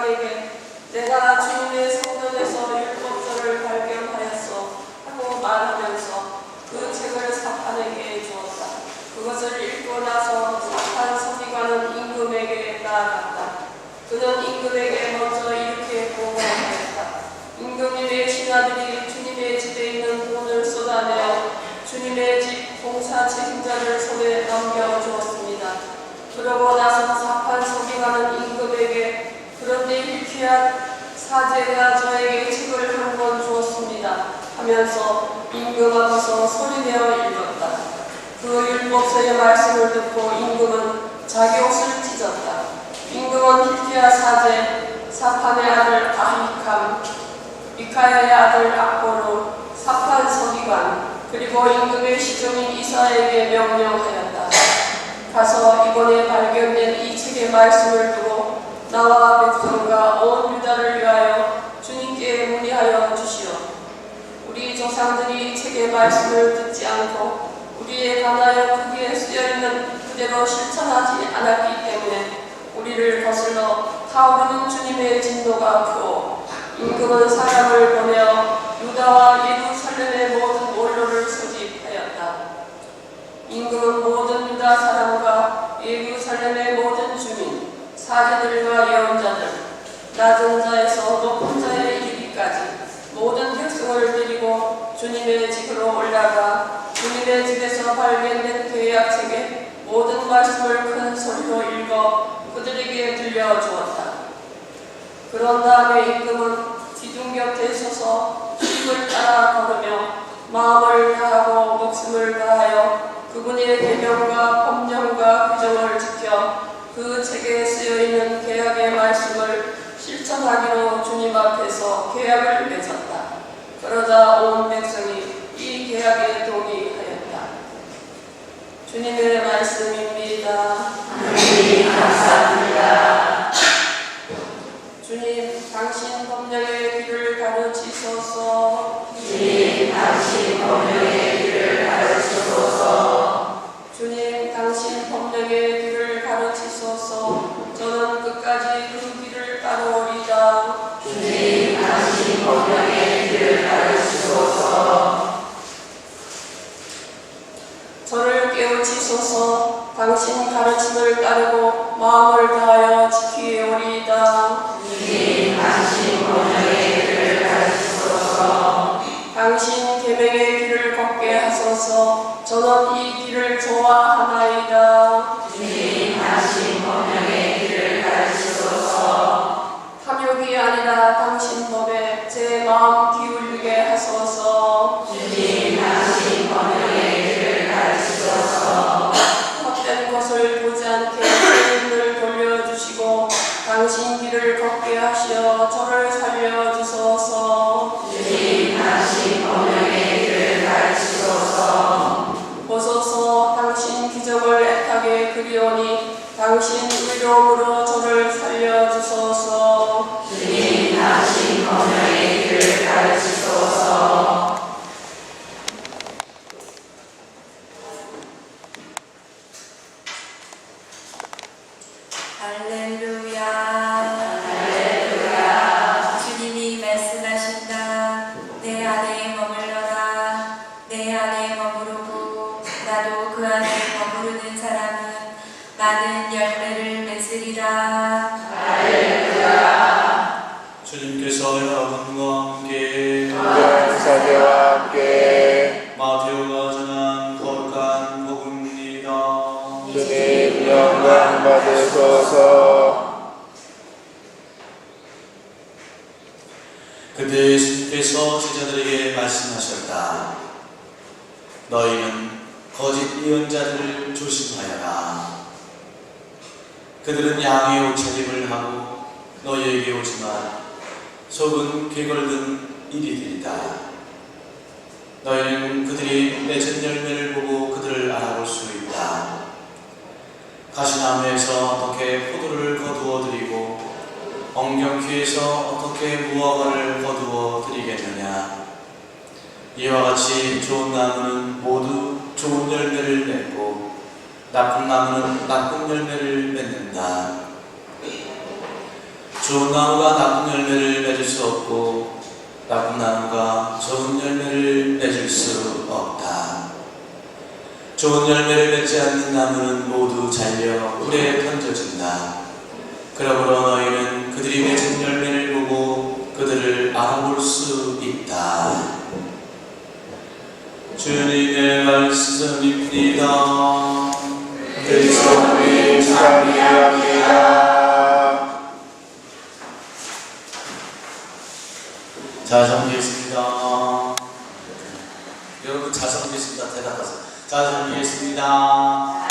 사람에게 내가 주님의 성전에서 율법서를 발견하였소 하고 말하면서 그 책을 사판에게 주었다. 그것을 읽고 나서 사판 서기관은 임금에게 나아갔다. 그는 임금에게 먼저 이렇게 보고하였다. 임금님의 신하들이 주님의 집에 있는 돈을 쏟아내어 주님의 집 봉사 책임자를 손에 넘겨주었습니다. 그러고 나서 사판 서기관은 임금에게 그런데 hilkiah 사제가 저에게 책을 한 권 주었습니다 하면서 임금 앞에서 소리내어 읽었다. 그 율법서의 말씀을 듣고 임금은 자기 옷을 찢었다. 임금은 hilkiah 사제, 사판의 아들 아히캄, 미카야의 아들 악보로, 사판 서기관, 그리고 임금의 시종인 이사에게 명령하였다. 가서 이번에 발견된 이 책의 말씀을 두고 나와 백성과 온 유다를 위하여 주님께 문의하여 주시오. 우리 조상들이 이 책의 말씀을 듣지 않고 우리에 관하여 거기에 쓰여있는 그대로 실천하지 않았기 때문에 우리를 거슬러 타오르는 주님의 진노가 크고 임금은 사람을 보내어 유다와 예루살렘의 모든 원로를 소집하였다. 임금은 모든 유다 사람과 예루살렘의 모든 주민, 사제들과 예언자들, 낮은 자에서 높은 자에 이르기까지 모든 백성을 데리고 주님의 집으로 올라가 주님의 집에서 발견된 계약책의 모든 말씀을 큰 소리로 읽어 그들에게 들려주었다. 그런 다음에 임금은 기둥 곁에 서서 주님을 따라 걸으며 마음을 다하고 목숨을 다하여 그분의 계명과 법령과 규정을 지켜 그 책에 쓰여있는 계약의 말씀을 실천하기로 주님 앞에서 계약을 맺었다. 그러자 온 백성이 이 계약에 동의하였다. 주님의 말씀입니다. 하나님 감사합니다. 주님, 당신 법령의 길을 가르치소서. 주님, 당신 법령의 길을 가르치소서. 주님, 당신 법령의 길을 가르치소서. 저는 끝까지 그 길을 따르오리다. 주님, 당신 법령의 길을 가르치소서. 저를 깨우치소서. 당신 가르침을 따르고 마음을 다하여 지키오리다. 주님, 당신 법령의 길을 가르치소서. 당신 계명의 길을 걷게 하소서. 저는 이 길을 좋아하나이다. 주님, 당신 법령의 길을 가르치소서. 탐욕이 아니라 당신 법에 제 마음 기울게 하소서. 주님, 당신 법령의 길을 가르치소서. 헛된 것을 보지 않게 제 눈을 돌려주시고 당신 길을 걷게 하시어 저를 살려주소서. 주님, 당신 법령의 길을 가르치소서. 보소서. 당신 기적을 애타게 그리오니 당신 의로움으로 저를 살려주소서. 주님, 당신 법령의 길을 가르치소서. 할렐루야. 할렐루야. 주님이 말씀하신다. 내 안에 머물러라. 내 안에 머무르고 나도 그 안에 머무르는 사람은 많은 열매를 맺으리라. 할렐루야. 주님께서 여러분과 함께 사제와 함께 마테오가 전한 거룩한 복음입니다. 주님 영광 받으소서. 그때 예수님께서 제자들에게 말씀하셨다. 너희는 거짓 예언자들을 조심하여라. 그들은 양의 옷차림을 하고 너희에게 오지만 속은 개걸든 이리들이다. 너희는 그들이 맺은 열매를 보고 그들을 알아볼 수 있다. 가시나무에서 어떻게 포도를 거두어 드리고 엉겅퀴에서 어떻게 무화과를 거두어 드리겠느냐. 이와 같이 좋은 나무는 모두 좋은 열매를 맺고 나쁜 나무는 나쁜 열매를 맺는다. 좋은 나무가 나쁜 열매를 맺을 수 없고 나쁜 나무가 좋은 열매를 맺을 수 없다. 좋은 열매를 맺지 않는 나무는 모두 잘려 불에 던져진다. 그러므로 너희는 그들이 맺은 열매를 보고 그들을 알아볼 수 있다. 주님의 말씀입니다. 그리스도님 찬양합니다. 자, 정리했습니다. 여러분 잘 정리했습니다. 대답하세요. 잘 정리했습니다.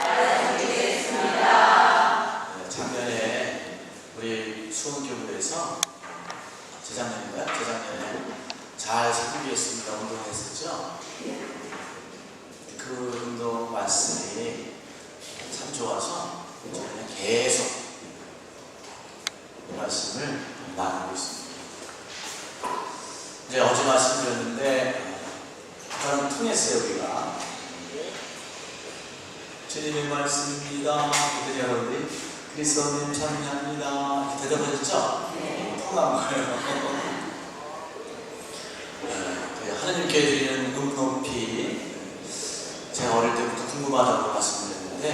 작년에 우리 수원교회에서 재작년인가요? 재작년에 잘 준비했습니다. 운동했었죠? 그 운동 말씀이 참 좋아서 저는 계속 이 말씀을 나누고 있습니다. 이제 어제 말씀드렸는데 그런 통했어요. 우리가 주님의 말씀입니다. 그랬더니 여러분들이 그리스도님 찬양합니다 이렇게 대답하셨죠? 통한 거예요. 하나님께 드리는 높이 제가 어릴 때부터 궁금하다고 말씀드렸는데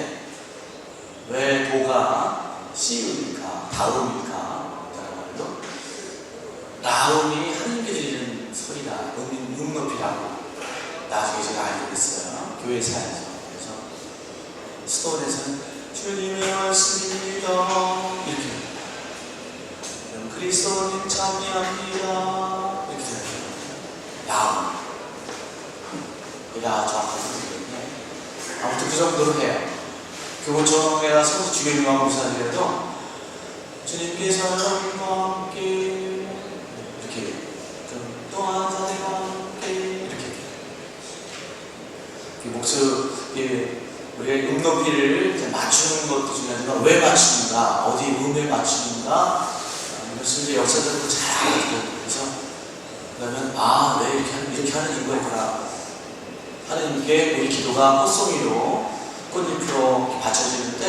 왜 도가 씨입니까? 다음입니까? 라는 말로 라음이 하나님께 드리는 소리다, 높이라고 나중에 제가 알게 됐어요. 교회 사에서. 그래서 수도원에서는 주님의 말씀입니다 이렇게 그리스도님 찬양합니다 이렇게 라음 얘가 정확한 소리인데 아무튼 그 정도로 해요. 교구청에 가서 주교님하고 공사드려도 주님께서 여러분과 함께 이렇게 또한 사대와 함께 이렇게 목소리 우리가 음높이를 맞추는 것도 중요하지만 왜 맞추는가, 어디 음에 맞추는가 이것을 이제 역사적으로 잘 알아요. 그래서 그러면 왜 이렇게 하는 이유가 있구나. 하나님께 우리 기도가 꽃송이로 꽃잎으로 받쳐지는데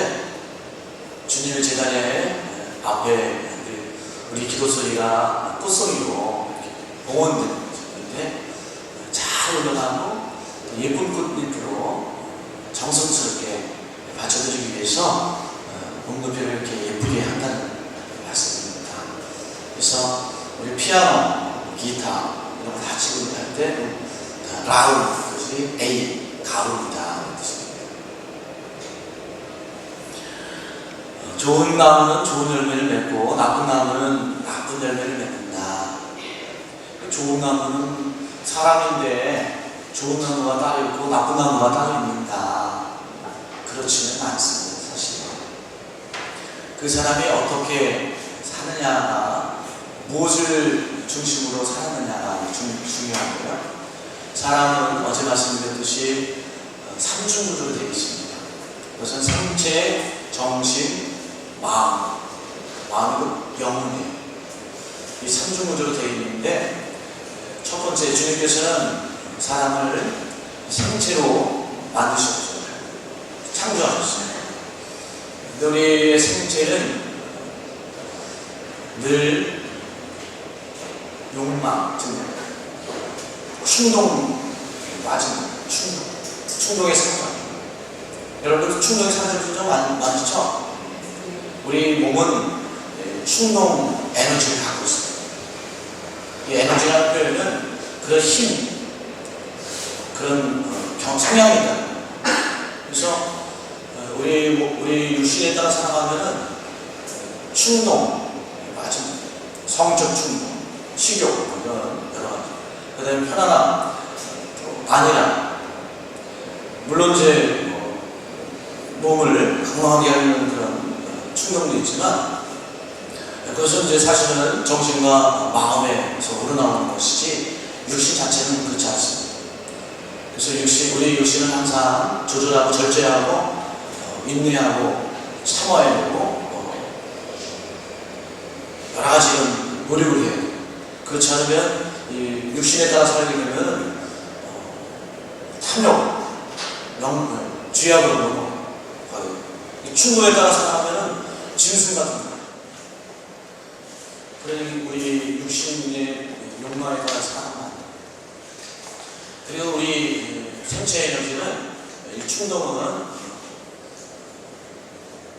주님의 재단에 앞에 우리 기도 소리가 꽃송이로 봉헌되는데 잘 올라가고 예쁜 꽃잎으로 정성스럽게 받쳐드리기 위해서 음높이를 이렇게 예쁘게 한다는 말씀입니다. 그래서 우리 피아노, 기타 이런 거 다 치고 할 때 라운 그것이 A, 가루이다 뜻입니다. 좋은 나무는 좋은 열매를 맺고 나쁜 나무는 나쁜 열매를 맺는다. 좋은 나무는 사람인데 좋은 나무가 따로 있고 나쁜 나무가 따로 있는가? 그렇지는 않습니다. 사실 그 사람이 어떻게 사느냐가 무엇을 중심으로 사느냐가 중요하고요. 사람은 어제 말씀드렸듯이 삼중구조로 되어 있습니다. 그것은 생체, 정신, 마음, 마음이고 영혼이에요. 이 삼중구조로 되어 있는데 첫 번째 주님께서는 사람을 생체로 만드셨어요. 창조하셨어요. 근데 우리의 생체는 늘 욕망, 충동 맞은 충동의 상관. 여러분들 충동의 상관이 좀 많죠? 우리 몸은 충동 에너지를 갖고 있어요. 이 에너지라는 표현은 그런 힘, 그런 성향이다. 그래서 우리 육신에 따라 살아가면은 충동, 맞은 성적 충동, 식욕 이런 여러 가지. 그다음에 편안함, 안일함. 물론 이제 몸을 건강하게 하는 그런 충동도 있지만 그것은 이제 사실은 정신과 마음에서 우러나오는 것이지 육신 자체는 그렇지 않습니다. 그래서 우리 육신은 항상 조절하고 절제하고 인내하고 참아야 되고 여러 가지 이런 노력을 해야 돼요. 그렇지 않으면 이 육신에 따라 살게 되면 탐욕, 죄악으로 넘어가요. 충동에 따라 살아가면 짐승 같은 거예요. 그러니 우리 육신의 욕망에 따라 살아간다. 그리고 우리 생체 에너지는 이 충동은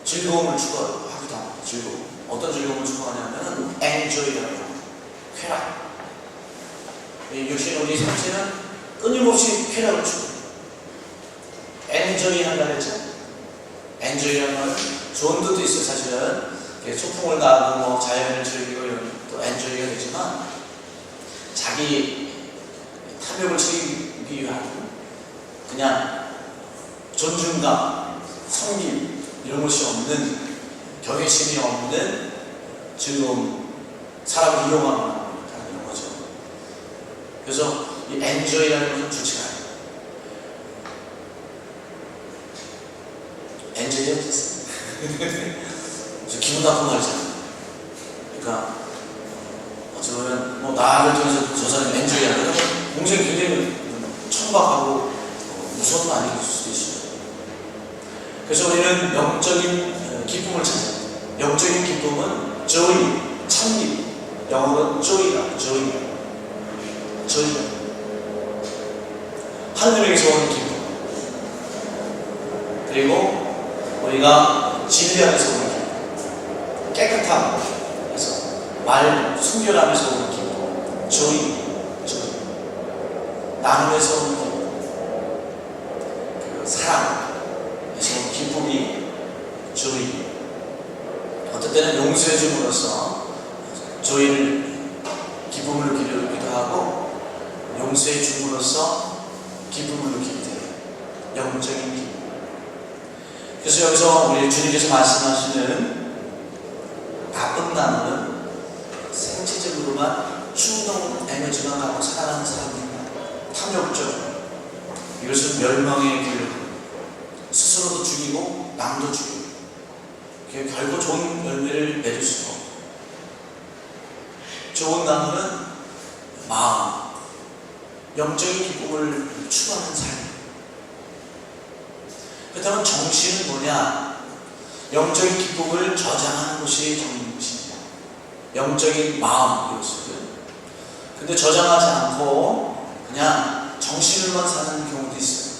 즐거움을 추구하기도 합니다. 즐거움. 어떤 즐거움을 추구하냐면 enjoy라고 쾌락. 이 육신 우리 생체는 끊임없이 쾌락을 추구해요. enjoy 한다 했죠? enjoy라는 말은 좋은 뜻도 있어요. 사실은 소풍을 가고 뭐 자연을 즐기고 이런 또 enjoy가 되지만 자기 탐욕을 즐기기 위한 그냥 존중감, 성립 이런 것이 없는 경외심이 없는 즐거움, 사람을 이용하는 이런 거죠. 그래서 이 enjoy라는 것은 좋지가 않아요. enjoy 어땠어요? 기분 나쁜 말이잖아요. 그러니까 어쩌면 뭐 나를 통해서 저 사람이 enjoy하는 건 굉장히 굉장히 천박하고 무서운 말일 수도 있어요. 그래서 우리는 영적인 기쁨을 찾아요. 영적인 기쁨은 joy, 참기. 영어로는 joy라, joy. 하느님에게서 오는 기쁨. 그리고 우리가 진리 안에서 오는 기쁨. 깨끗함. 그래서 말, 순결함에서 오는 기쁨. joy. 나눔에서 오는 기쁨. 사랑에서 기쁨이 joy. 어떤 때는 용서해 줌으로써 joy를 기쁨을 느끼기도 하고 용서해 줌으로써 기쁨을 느끼게 돼요. 영적인 기쁨. 그래서 여기서 우리 주님께서 말씀하시는 나쁜 나무는 생체적으로만 충동 에너지만 갖고 살아가는 사람입니다. 탐욕적. 이것은 멸망의 길로 스스로도 죽이고 남도 죽이고 결코 좋은 열매를 맺을 수가 없고 좋은 나무는 마음, 영적인 기쁨을 추구하는 삶. 그렇다면 정신은 뭐냐? 영적인 기쁨을 저장하는 것이 정신입니다. 영적인 마음 이것을. 근데 저장하지 않고 그냥 정신으로만 사는 경우도 있어요.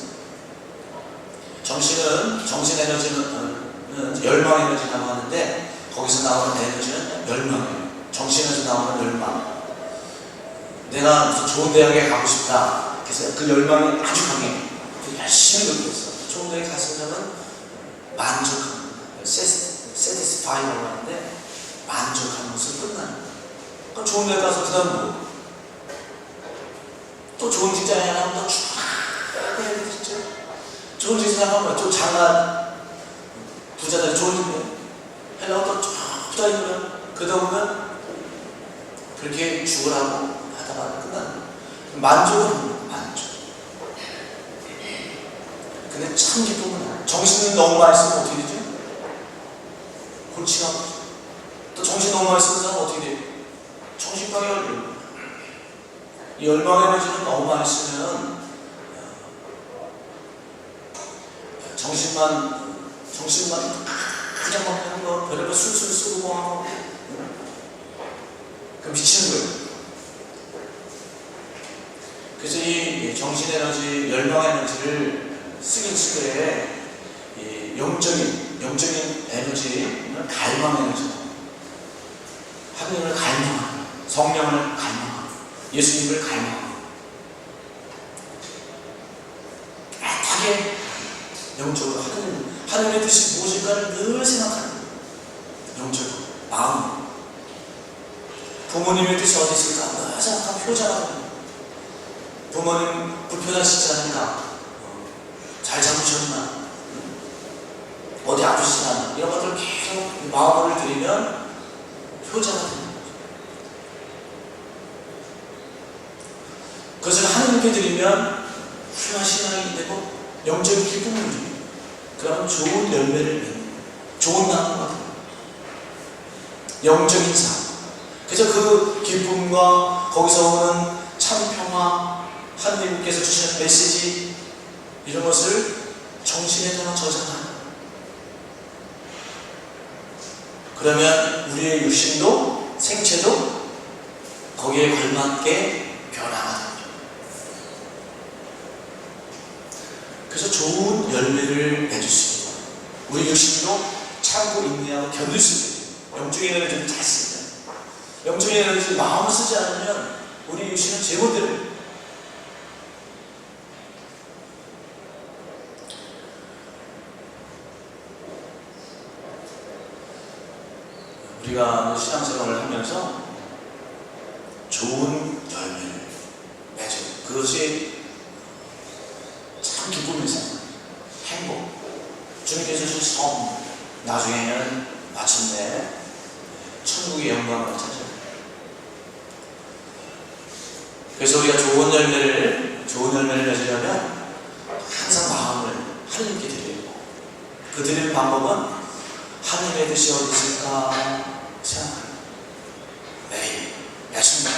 정신 에너지는 열망 에너지라고 하는데 거기서 나오는 에너지는 열망이에요. 정신에서 나오는 열망. 내가 무슨 좋은 대학에 가고 싶다. 그래서 그 열망이 아주 강해. 열심히 노력했어 좋은 대학에 갔으면 만족합니다. satisfy라고 하는데 만족하는 것을 끝나는. 그럼 좋은 대학 가서 그 다음 뭐? 또 좋은 직장에 가면 또 쭉 해야 되겠죠? 좋은 직장에 가면 또 장난 부자들이 좋은 직장에 하려고 또 쭉 다니면 그러다 보면 그렇게 죽으라고 하다가 끝나는. 만족은 만족. 근데 참 기쁨은 정신을 너무 많이 쓰면 어떻게 되죠? 골치가 아프죠. 또 정신 너무 많이 쓰는 사람은 어떻게 돼요? 정신병이 걸려요. 이 열망 에너지는 너무 많이 쓰면 정신만 그냥 막 하는 거 별의별 술술 쓰고 하고 그럼 미치는 거예요. 그래서 이 정신 에너지, 열망 에너지를 쓰긴 쓰되 이 영적인 에너지는 갈망 에너지다. 하나님을 갈망하고 성령을 갈망하고 예수님을 갈망하고 애타게 영적으로 하나님의 뜻이 무엇일까를 늘 생각하는 거예요. 영적으로 마음. 부모님의 뜻이 어디 있을까? 늘 생각하면 효자가 됩니다. 부모님 불편하시지 않은가? 잘 참으셨나? 어디 아프시나? 이런 것들을 계속 마음을 들이면 효자가 됩니다. 그것을 하나님께 드리면 훌륭한 신앙이 되고 영적인 기쁨을 드립니다. 그러면 좋은 열매를 맺는 좋은 나무가 됩니다. 영적인 삶. 그래서 그 기쁨과 거기서 오는 참 평화, 하나님께서 주시는 메시지 이런 것을 정신에다가 저장하는. 그러면 우리의 육신도 생체도 거기에 걸맞게 변화가 됩니다. 그래서 좋은 열매를 맺을 수 있습니다. 우리 육신도 참고 인내하고 견딜 수 있습니다. 영적인 에너지를 잘 씁니다. 영적인 에너지를 마음을 쓰지 않으면 우리 육신은 제멋대로 우리가 신앙생활을 하면서 좋은 열매를 맺어 그것이 참 기쁨이죠. 행복. 주님께서 주신 선물. 나중에는 마침내 천국의 영광을 찾아요. 그래서 우리가 좋은 열매를 맺으려면 항상 마음을 하나님께 드리고 그 드리는 방법은 하나님의 뜻이 어디 있을까 생각합니다. 매일, 매 순간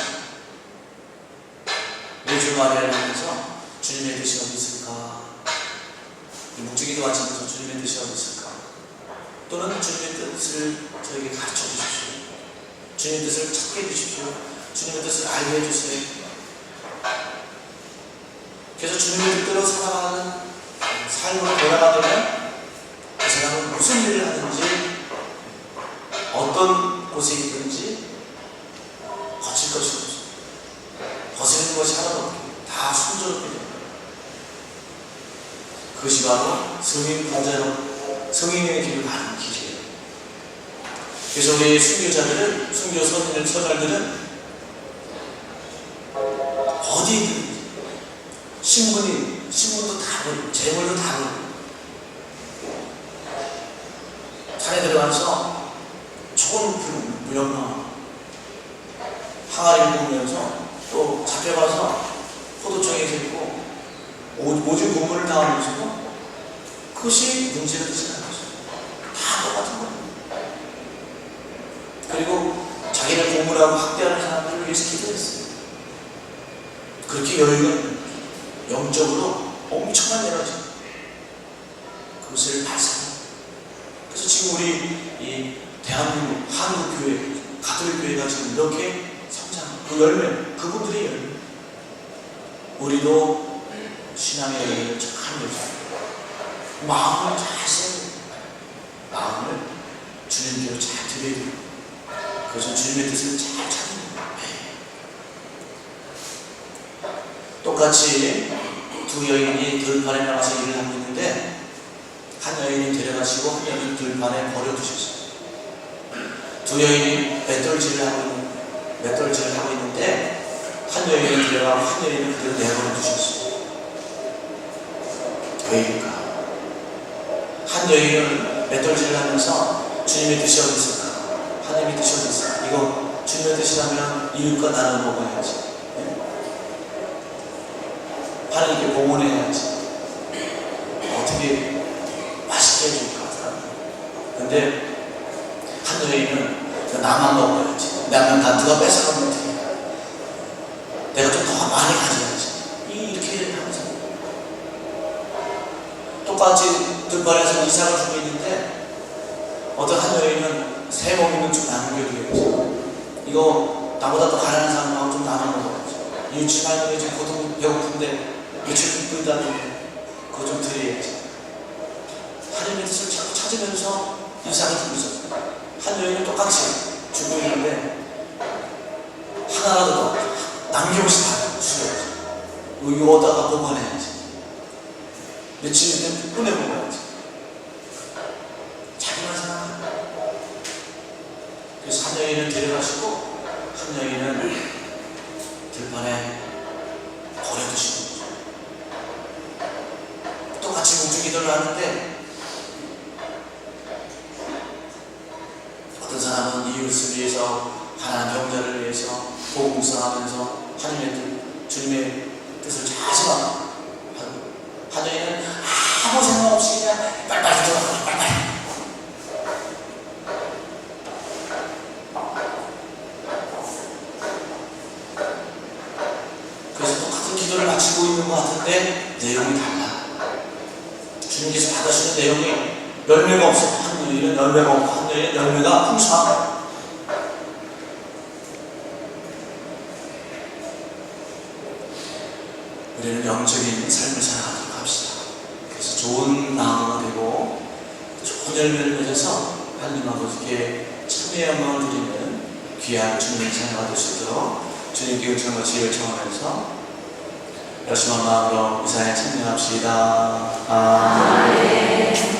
매주 말을 하면서 주님의 뜻이 어디 있을까? 묵주기도 하시면서 주님의 뜻이 어디 있을까? 또는 주님의 뜻을 저에게 가르쳐 주십시오. 주님의 뜻을 찾게 해주십시오. 주님의 뜻을 알게 해주세요. 그래서 주님의 뜻대로 살아가는 삶으로 돌아가려면 그 사람은 무슨 일을 하든지 어떤 곳에 있든지 거칠 것이 없어. 거스르는 것이 하나도 없고 다 순조롭게 됩니다. 그것이 바로 성인 공자로 성인의 길을 가는 길이에요. 그래서 우리 순교자들은, 순교 선열들은 어디 있든지 신분도 다르고 재물도 다르고 산에 들어가서 좋은 무역망 항아리를 보면서 또 잡혀가서 포도청에서 있고 모진 공부를 당하면서도 그것이 문제가 되지 않았어요. 다 똑같은 거예요. 그리고 자기를 공부하고 학대하는 사람들을 위해서 기도했어요. 그렇게 여유가 있는 영적으로 엄청난 에너지 그것을 발산합니다. 그래서 지금 우리 이 대한민국 한국교회 가톨릭교회가 지금 이렇게 성장 그 열매 그분들의 열매 우리도 신앙의 열매를 잘 맺어요. 마음을 잘 써요. 마음을 주님께로 잘 드려야 돼요. 그래서 주님의 뜻을 잘 찾는 거예요. 똑같이 두 여인이 들판에 나가서 일을 하고 있는데 한 여인이 데려가시고 한 여인은 들판에 버려두셨어요. 두 여인이 맷돌질을 하고 있는데 한 여인은 데려가고 한 여인은 그대로 내버려두셨어요. 왜일까? 한 여인은 맷돌질을 하면서 주님의 뜻이 어디 있을까? 하나님의 뜻이 어디 있을까? 이거 주님의 뜻이라면 이웃과 나눠 먹어야지. 하나님께 봉헌해야지. 어떻게 맛있게 해줄까? 근데 한 여인은 나만 먹어야지. 나면 나 누가 뺏어가면 어떡해. 내가 좀 더 많이 가져야지. 이렇게 하면서 똑같이 들판에서 이삭을 주고 있는데 어떤 한 여인은 새 먹이는 좀 남겨두어야지. 이거 나보다 더 가난한 사람하고 좀 나눠 먹어야지. 이웃집 할머니 지금 고통 배고픈데 며칠 굶고 있다는데 그거 좀 드려야지. 하나님의 뜻을 자꾸 찾으면서 이삭을 주고 있었어요. 한 여인은 똑같이 주고 있는데 하나라도 더 남김없이 다 주어야지. 이거 얻다가 보관해야지. 며칠 뒤에 꺼내먹어야지. 자기만 생각해. 그래서 한 여인은 데려가시고 한 여인은 들판에 버려두시고 똑같이 묵주기도를 하는데 어떤 사람은 이웃을 위해서 가난한 병자를 위해서 복음성하면서 하나님의 뜻, 주님의 뜻을 잘 생각하고 한 여인은 아무 생각 없이 그냥 빨리빨리 들어가고 빨리빨리 그래서 똑같은 기도를 마치고 있는 것 같은데 내용이 달라. 주님께서 받으시는 내용이 열매가 없어. 한 여인은 열매가 없고 한 여인은 열매가 풍성하고 우리는 영적인 삶을 살아가도록 합시다. 그래서 좋은 나무가 되고 좋은 열매를 맺어서 하나님 아버지께 참여의 영광을 드리는 귀한 주님의 자녀가 될 수 있도록 주님께 은총과 지혜를 청하면서 열심한 마음으로 이사에 참여합시다. 아멘.